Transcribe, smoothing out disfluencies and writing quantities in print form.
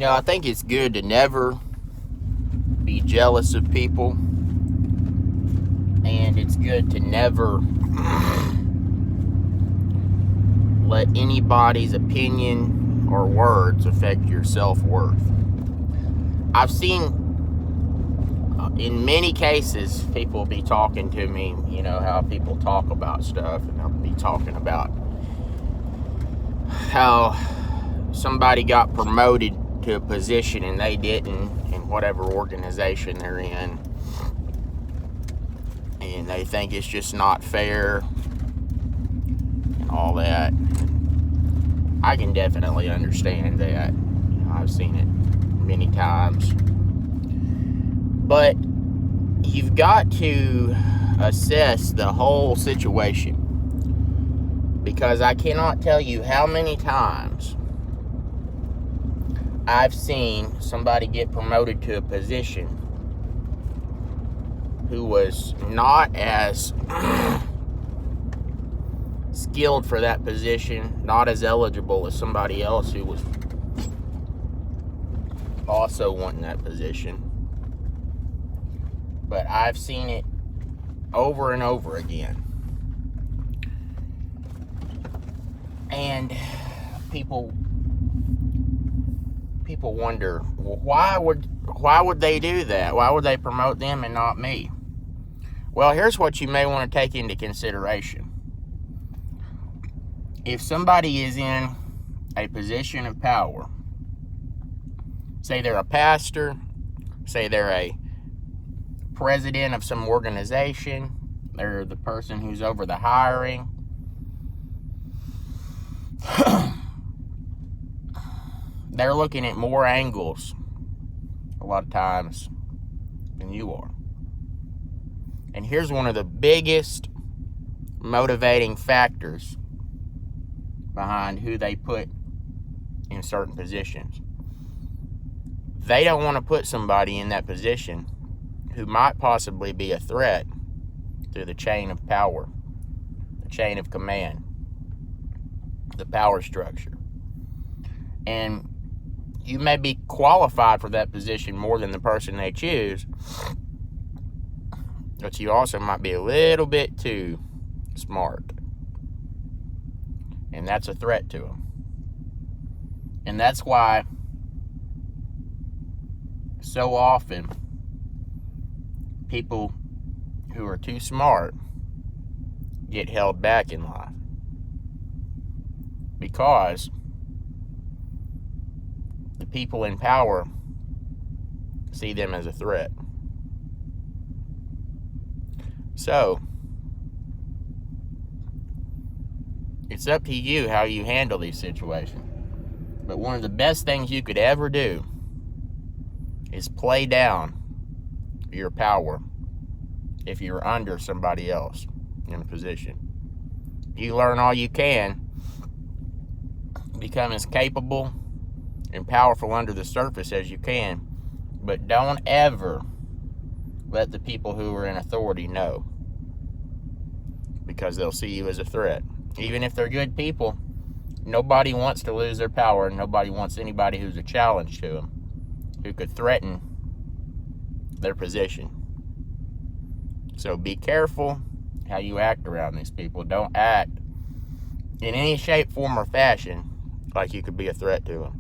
I think it's good to never be jealous of people, and it's good to never let anybody's opinion or words affect your self-worth. I've seen in many cases people be talking to me, how people talk about stuff, and they'll be talking about how somebody got promoted to a position and they didn't in whatever organization they're in, and they think it's just not fair and all that. I can definitely understand that. I've seen it many times, but you've got to assess the whole situation, because I cannot tell you how many times I've seen somebody get promoted to a position who was not as skilled for that position, not as eligible as somebody else who was also wanting that position. But I've seen it over and over again. And people wonder, well, why would they do that? Why would they promote them and not me? Well, here's what you may want to take into consideration. If somebody is in a position of power, say they're a pastor, say they're a president of some organization, they're the person who's over the hiring, they're looking at more angles a lot of times than you are. And here's one of the biggest motivating factors behind who they put in certain positions. They don't want to put somebody in that position who might possibly be a threat to the chain of power, the chain of command, the power structure. And you may be qualified for that position more than the person they choose, but you also might be a little bit too smart. And that's a threat to them. And that's why so often people who are too smart get held back in life, because the people in power see them as a threat. So it's up to you how you handle these situations. But one of the best things you could ever do is play down your power if you're under somebody else in a position. You learn all you can, become as capable and powerful under the surface as you can, but don't ever let the people who are in authority know, because they'll see you as a threat. Even if they're good people, nobody wants to lose their power, and nobody wants anybody who's a challenge to them, who could threaten their position. So be careful how you act around these people. Don't act in any shape, form, or fashion like you could be a threat to them.